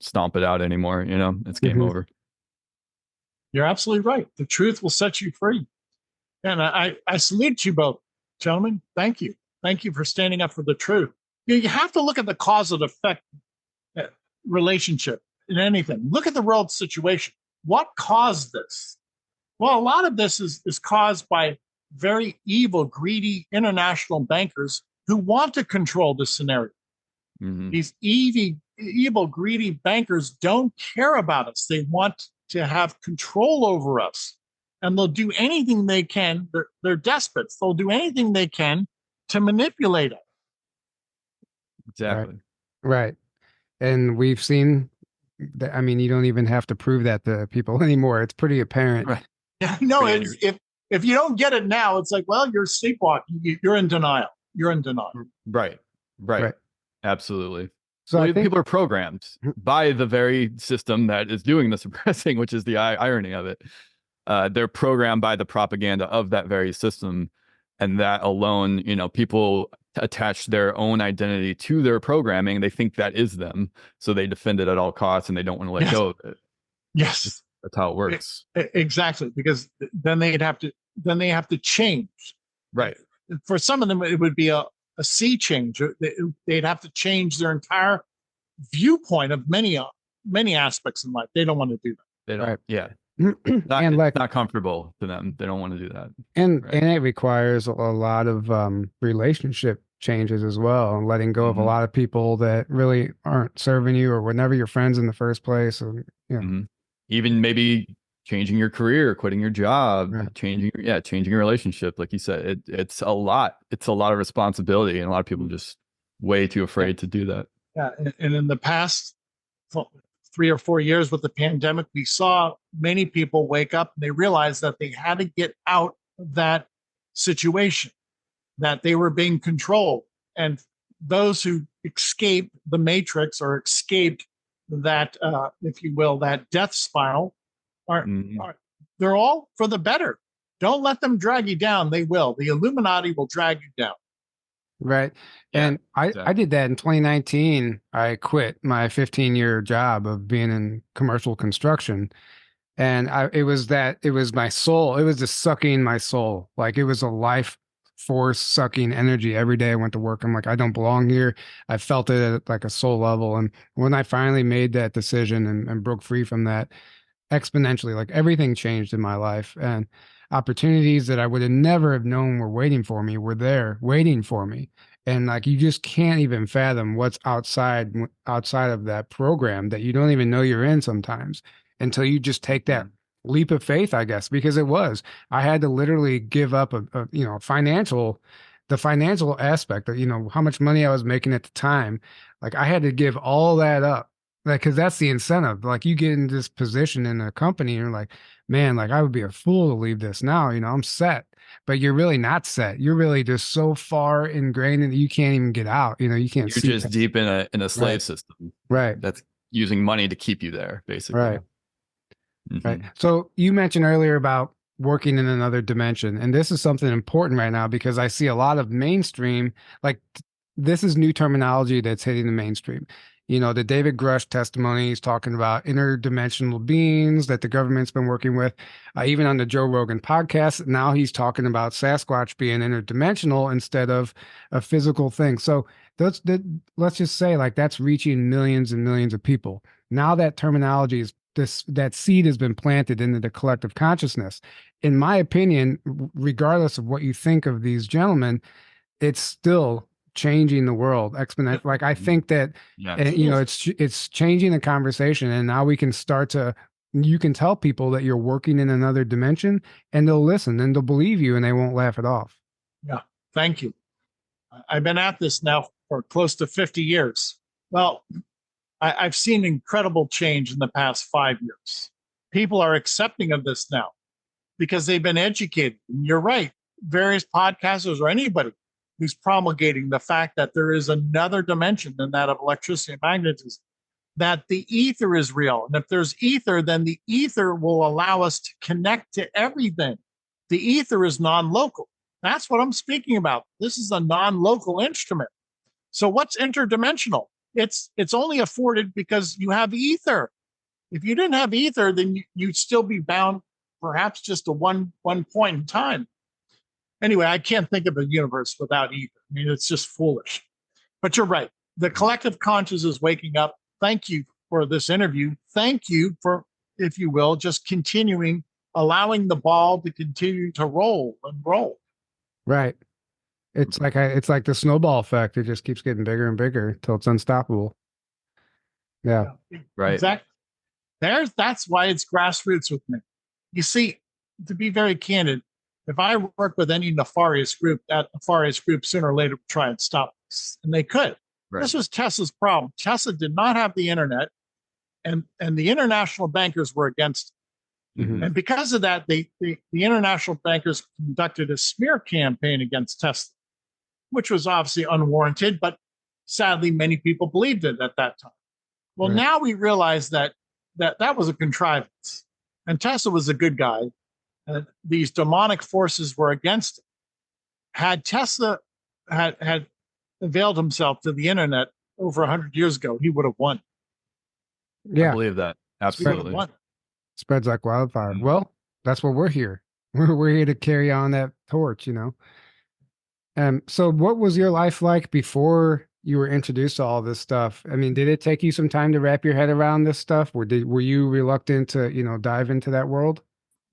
stomp it out anymore. It's game over. You're absolutely right. The truth will set you free. And I salute you both, gentlemen. Thank you. Thank you for standing up for the truth. You have to look at the cause and effect relationship in anything. Look at the world situation. What caused this? Well, a lot of this is caused by very evil, greedy international bankers who want to control the scenario. Mm-hmm. These evil, greedy bankers don't care about us. They want to have control over us. And they'll do anything they can. They're despots. They'll do anything they can to manipulate us. Exactly. Right. And we've seen that. I mean, you don't even have to prove that to people anymore. It's pretty apparent. Right. Yeah, no, if you don't get it now, it's like, well, you're sleepwalking. You're in denial. You're in denial. Right. Absolutely. So I think people are programmed by the very system that is doing the suppressing, which is the irony of it. They're programmed by the propaganda of that very system And that alone, people attach their own identity to their programming. They think that is them. So they defend it at all costs and they don't want to let Yes. go of it. Yes, That's how it works. exactly. Because then they have to change. Right. For some of them, it would be a sea change. They'd have to change their entire viewpoint of many aspects in life. They don't want to do that. They don't. Right. Yeah. And like, it's not comfortable to them. They don't want to do that. and Right. and it requires a lot of relationship changes as well, and letting go of a lot of people that really aren't serving you or were never your friends in the first place. And Even maybe changing your career, quitting your job, Right. changing your relationship. Like you said, it's a lot. It's a lot of responsibility, and a lot of people just way too afraid to do that. Yeah, and in the past 3 or 4 years with the pandemic, we saw many people wake up and they realized that they had to get out of that situation, that they were being controlled. And those who escaped the matrix or escaped that, if you will, that death spiral, they're all for the better. Don't let them drag you down. They will. The Illuminati will drag you down. Right. Yeah, And I did that in 2019. I quit my 15-year job of being in commercial construction. And it was my soul. It was just sucking my soul. Like it was a life force sucking energy. Every day I went to work, I'm like, I don't belong here. I felt it at like a soul level. And when I finally made that decision and broke free from that, exponentially, like everything changed in my life, and opportunities that I would have never have known were waiting for me were there waiting for me. And like you just can't even fathom what's outside of that program that you don't even know you're in sometimes until you just take that leap of faith, I guess, because I had to literally give up the financial aspect of, how much money I was making at the time. Like I had to give all that up. Like, because that's the incentive. Like, you get in this position in a company, and you're like, man, like I would be a fool to leave this now. I'm set, but you're really not set. You're really just so far ingrained that you can't even get out. You can't. You're just deep in a slave system, right? That's using money to keep you there, basically. Right. Right. So you mentioned earlier about working in another dimension, and this is something important right now because I see a lot of mainstream, like this is new terminology that's hitting the mainstream. The David Grush testimony, he's talking about interdimensional beings that the government's been working with. Even on the Joe Rogan podcast, now he's talking about Sasquatch being interdimensional instead of a physical thing. So let's just say like that's reaching millions and millions of people. Now that terminology that seed has been planted into the collective consciousness. In my opinion, regardless of what you think of these gentlemen, it's still changing the world exponentially. Like I think that, it's changing the conversation, and now we can you can tell people that you're working in another dimension, and they'll listen and they'll believe you, and they won't laugh it off. Yeah, thank you. I've been at this now for close to 50 years. Well, I've seen incredible change in the past 5 years. People are accepting of this now because they've been educated. And you're right. Various podcasters or anybody who's promulgating the fact that there is another dimension than that of electricity and magnetism, that the ether is real. And if there's ether, then the ether will allow us to connect to everything. The ether is non-local. That's what I'm speaking about. This is a non-local instrument. So what's interdimensional? It's only afforded because you have ether. If you didn't have ether, then you'd still be bound perhaps just to one point in time. Anyway, I can't think of a universe without ether. I mean, it's just foolish. But you're right. The collective conscious is waking up. Thank you for this interview. Thank you for, if you will, just continuing, allowing the ball to continue to roll and roll. Right. It's like the snowball effect. It just keeps getting bigger and bigger until it's unstoppable. Yeah. Right. Exactly. That's why it's grassroots with me. You see, to be very candid, if I work with any nefarious group, that nefarious group sooner or later would try and stop this. And they could. Right. This was Tesla's problem. Tesla did not have the internet, and the international bankers were against it. Mm-hmm. And because of that, the international bankers conducted a smear campaign against Tesla, which was obviously unwarranted, but sadly, many people believed it at that time. Well, right. Now we realize that was a contrivance, and Tesla was a good guy, and these demonic forces were against it. Had Tesla had availed himself to the internet over 100 years ago, he would have won. I Yeah, believe that. He would have Absolutely. won. spreads like wildfire. Well, that's what we're here. We're here to carry on that torch, you know. So what was your life like before you were introduced to all this stuff? I mean, did it take you some time to wrap your head around this stuff? Were you reluctant to, you know, dive into that world?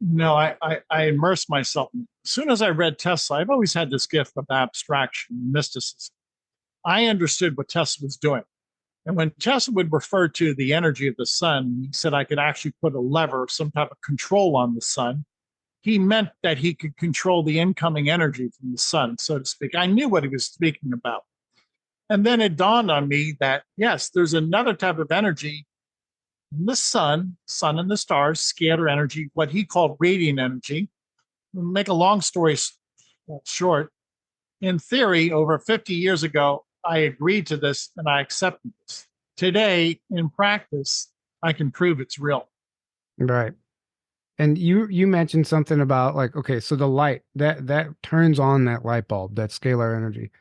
No, I immersed myself in it. As soon as I read Tesla, I've always had this gift of abstraction, mysticism. I understood what Tesla was doing. And when Tesla would refer to the energy of the sun, he said I could actually put a lever, some type of control on the sun. He meant that he could control the incoming energy from the sun, so to speak. I knew what he was speaking about. And then it dawned on me that, yes, there's another type of energy in the sun and the stars, scalar energy, what he called radiant energy. Make a long story short, in theory, over 50 years ago, I agreed to this and I accepted this. Today, in practice, I can prove it's real. Right. And you mentioned something about like, okay, so the light that turns on that light bulb, that scalar energy.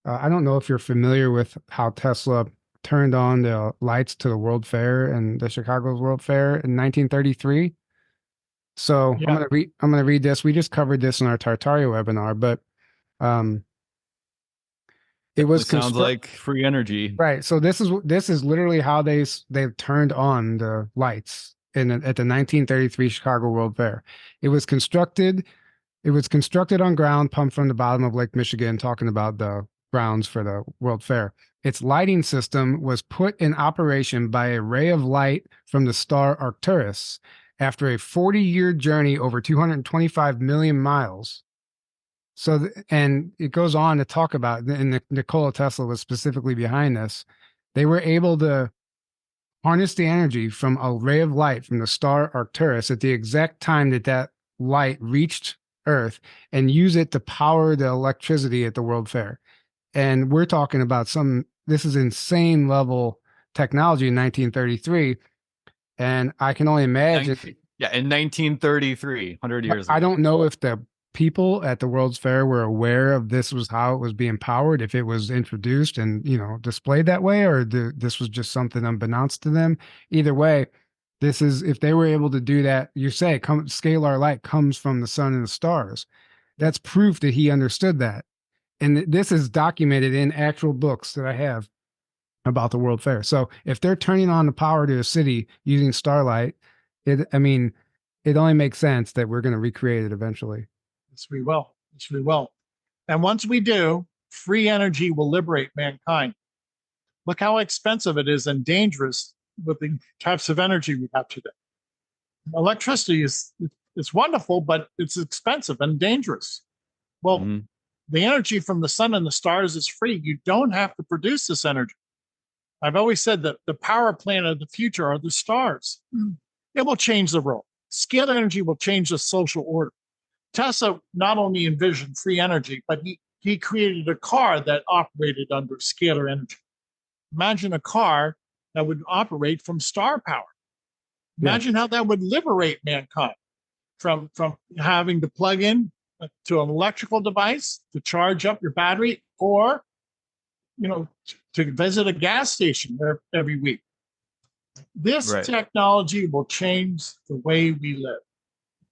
I don't know if you're familiar with how Tesla turned on the lights to the World Fair and the Chicago's World Fair in 1933. So Yeah. I'm gonna read this. We just covered this in our Tartaria webinar, but um, it was It sounds like free energy. right. So this is literally how they turned on the lights at the 1933 Chicago World Fair. It was constructed. It was constructed on ground pumped from the bottom of Lake Michigan, talking about the grounds for the World Fair. Its lighting system was put in operation by a ray of light from the star Arcturus after a 40-year journey over 225 million miles. So, and it goes on to talk about, and Nikola Tesla was specifically behind this. They were able to harness the energy from a ray of light from the star Arcturus at the exact time that light reached Earth and use it to power the electricity at the World Fair. And we're talking about this is insane level technology in 1933. And I can only imagine. Yeah, in 1933, 100 years ago. I don't know if the people at the World's Fair were aware of this was how it was being powered, if it was introduced and, you know, displayed that way, or this was just something unbeknownst to them. Either way, this is, if they were able to do that, you say scalar light comes from the sun and the stars. That's proof that he understood that. And this is documented in actual books that I have about the World Fair. So if they're turning on the power to a city using starlight, it only makes sense that we're going to recreate it eventually. Yes, we will. Yes, we will. And once we do, free energy will liberate mankind. Look how expensive it is and dangerous with the types of energy we have today. Electricity it's wonderful, but it's expensive and dangerous. Well, the energy from the sun and the stars is free. You don't have to produce this energy. I've always said that the power plant of the future are the stars. It will change the world. Scalar energy will change the social order. Tesla not only envisioned free energy, but he created a car that operated under scalar energy. Imagine a car that would operate from star power. Imagine how that would liberate mankind from having to plug in to an electrical device to charge up your battery, or to visit a gas station every week. This technology will change the way we live.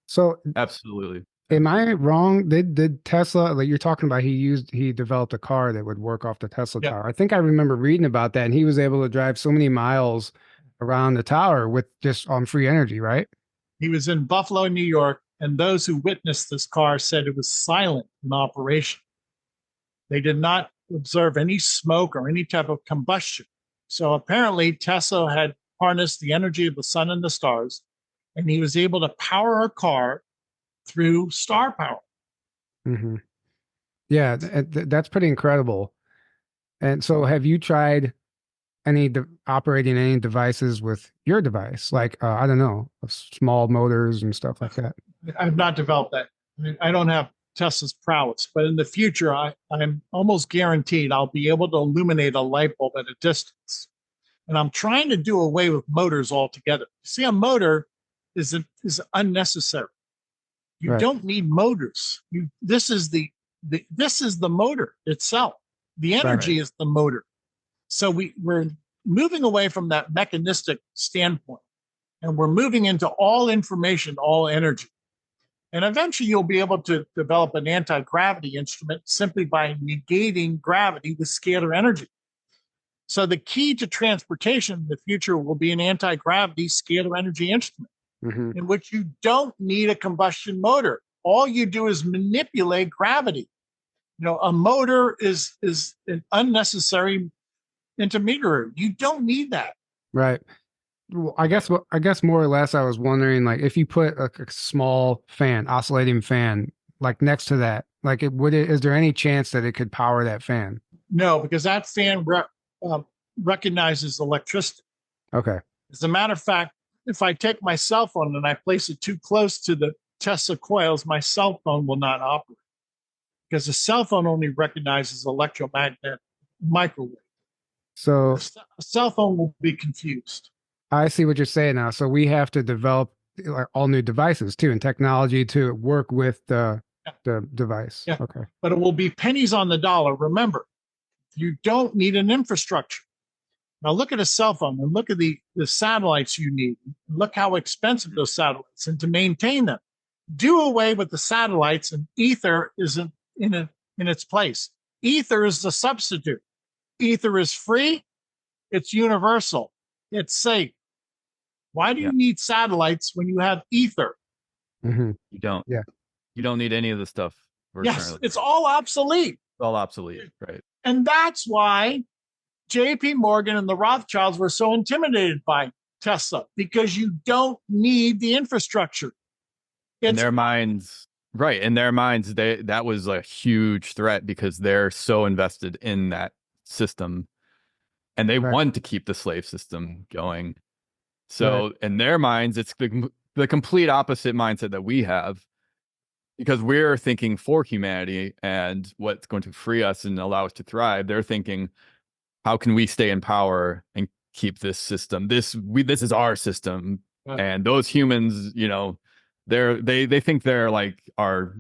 So absolutely. Am I wrong? Did Tesla, like you're talking about, he developed a car that would work off the Tesla tower. I think I remember reading about that, and he was able to drive so many miles around the tower with just on free energy, right? He was in Buffalo, New York, and those who witnessed this car said it was silent in operation. They did not observe any smoke or any type of combustion. So apparently Tesla had harnessed the energy of the sun and the stars, and he was able to power a car through star power. Mm-hmm. Yeah, that's pretty incredible. And so have you tried operating any devices with your device? Like, I don't know, small motors and stuff like that? I've not developed that. I mean, I don't have Tesla's prowess, but in the future, I'm almost guaranteed I'll be able to illuminate a light bulb at a distance. And I'm trying to do away with motors altogether. See, a motor is unnecessary. You don't need motors. This is the This is the motor itself. The energy is the motor. So we're moving away from that mechanistic standpoint, and we're moving into all information, all energy. And eventually you'll be able to develop an anti-gravity instrument simply by negating gravity with scalar energy. So the key to transportation in the future will be an anti-gravity scalar energy instrument, in which you don't need a combustion motor. All you do is manipulate gravity. A motor is an unnecessary intermediary. You don't need that. Right. Well, I guess more or less I was wondering, like, if you put a small fan, oscillating fan, like next to that, like is there any chance that it could power that fan? No, because that fan recognizes electricity. Okay. As a matter of fact, if I take my cell phone and I place it too close to the Tesla coils, my cell phone will not operate, because the cell phone only recognizes electromagnetic microwave. So a cell phone will be confused. I see what you're saying now. So we have to develop like all new devices too, and technology to work with the device. Yeah. Okay. But it will be pennies on the dollar. Remember, you don't need an infrastructure. Now look at a cell phone and look at the satellites you need. Look how expensive those satellites, and to maintain them. Do away with the satellites, and ether is in its place. Ether is the substitute. Ether is free. It's universal. It's safe. Why do you need satellites when you have ether? Mm-hmm. You don't. Yeah. You don't need any of the stuff. Yes, it's all obsolete. It's all obsolete, right? And that's why J.P. Morgan and the Rothschilds were so intimidated by Tesla, because you don't need the infrastructure. In their minds, right? In their minds, that was a huge threat because they're so invested in that system, and they want to keep the slave system going. So in their minds, it's the complete opposite mindset that we have, because we're thinking for humanity and what's going to free us and allow us to thrive. They're thinking, how can we stay in power and keep this system? This is our system, and those humans, they think they're like our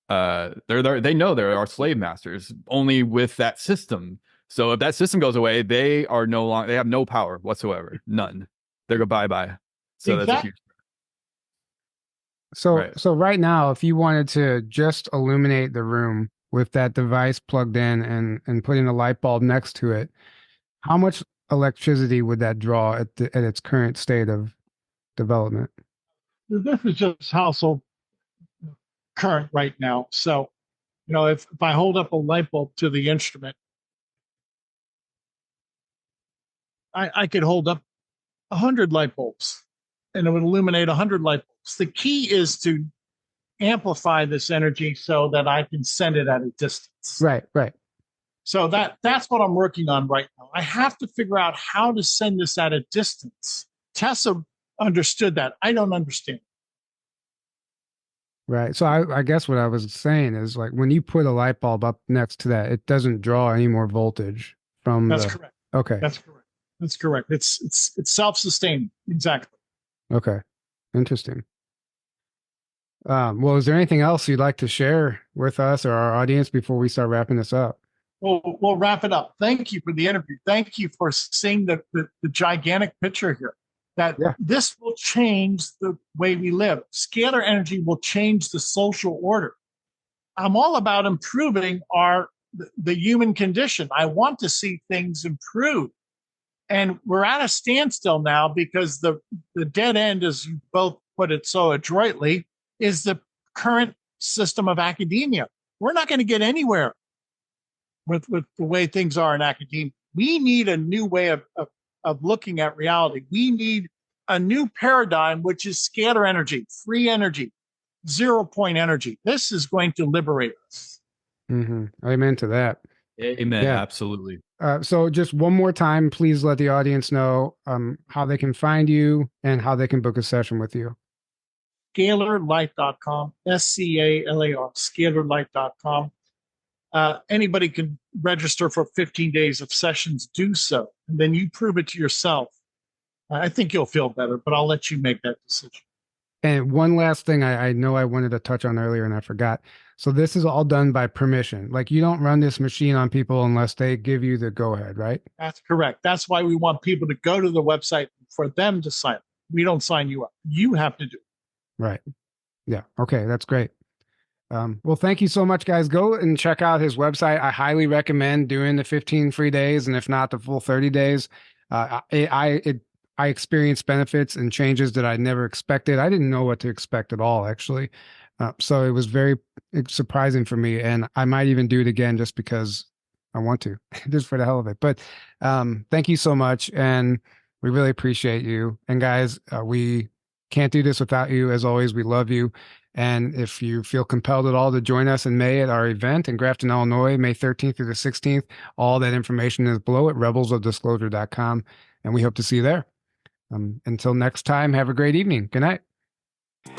they know they're our slave masters only with that system. So if that system goes away, they have no power whatsoever, none. They're go bye. So that's a huge. So right now, if you wanted to just illuminate the room with that device plugged in and putting a light bulb next to it, how much electricity would that draw at its current state of development? This is just household current right now. So, if I hold up a light bulb to the instrument, I could hold up 100 light bulbs, and it would illuminate 100 light bulbs. The key is to amplify this energy so that I can send it at a distance. Right. So that's what I'm working on right now. I have to figure out how to send this at a distance. Tesla understood that. I don't understand. Right. So I guess what I was saying is, like, when you put a light bulb up next to that, it doesn't draw any more voltage from That's correct. Okay. That's correct. It's self-sustaining. Exactly. Okay. Interesting. Well, is there anything else you'd like to share with us or our audience before we start wrapping this up? Well, we'll wrap it up. Thank you for the interview. Thank you for seeing the gigantic picture here. This will change the way we live. Scalar energy will change the social order. I'm all about improving the human condition. I want to see things improve. And we're at a standstill now because the dead end, as you both put it so adroitly, is the current system of academia. We're not going to get anywhere with the way things are in academia. We need a new way of looking at reality. We need a new paradigm, which is scalar energy, free energy, 0-point energy. This is going to liberate us. Mm-hmm. Amen to that. Amen. Yeah. Absolutely. So just one more time, please let the audience know how they can find you and how they can book a session with you. Scalarlight.com, SCALAR, scalarlight.com. Anybody can register for 15 days of sessions, do so. And then you prove it to yourself. I think you'll feel better, but I'll let you make that decision. And one last thing I know I wanted to touch on earlier and I forgot. So this is all done by permission. Like you don't run this machine on people unless they give you the go ahead, right? That's correct. That's why we want people to go to the website for them to sign up. We don't sign you up. You have to do it. Right. Yeah. Okay. That's great. Well, thank you so much, guys. Go and check out his website. I highly recommend doing the 15 free days, and if not, the full 30 days. I experienced benefits and changes that I never expected. I didn't know what to expect at all, actually. So it was very surprising for me, and I might even do it again just because I want to, just for the hell of it. But thank you so much, and we really appreciate you. And guys, we can't do this without you. As always, we love you. And if you feel compelled at all to join us in May at our event in Grafton, Illinois, May 13th through the 16th, all that information is below at rebelsofdisclosure.com. And we hope to see you there. Until next time, have a great evening. Good night.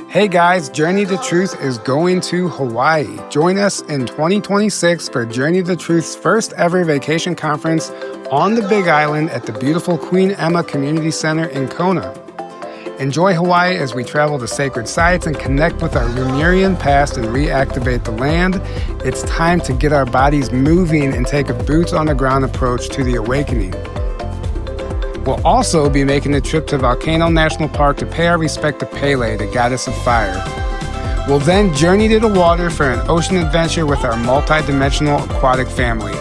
Hey guys, Journey to Truth is going to Hawaii. Join us in 2026 for Journey to Truth's first ever vacation conference on the Big Island at the beautiful Queen Emma Community Center in Kona. Enjoy Hawaii as we travel to sacred sites and connect with our Lemurian past and reactivate the land. It's time to get our bodies moving and take a boots on the ground approach to the awakening. We'll also be making a trip to Volcano National Park to pay our respect to Pele, the goddess of fire. We'll then journey to the water for an ocean adventure with our multi-dimensional aquatic family.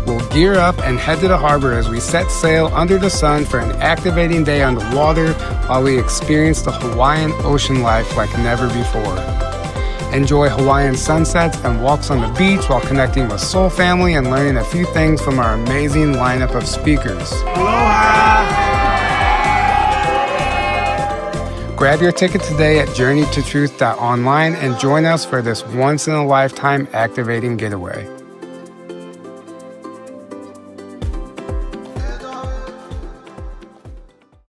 We'll gear up and head to the harbor as we set sail under the sun for an activating day on the water while we experience the Hawaiian ocean life like never before. Enjoy Hawaiian sunsets and walks on the beach while connecting with soul family and learning a few things from our amazing lineup of speakers. Aloha! Grab your ticket today at journeytotruth.online and join us for this once-in-a-lifetime activating getaway.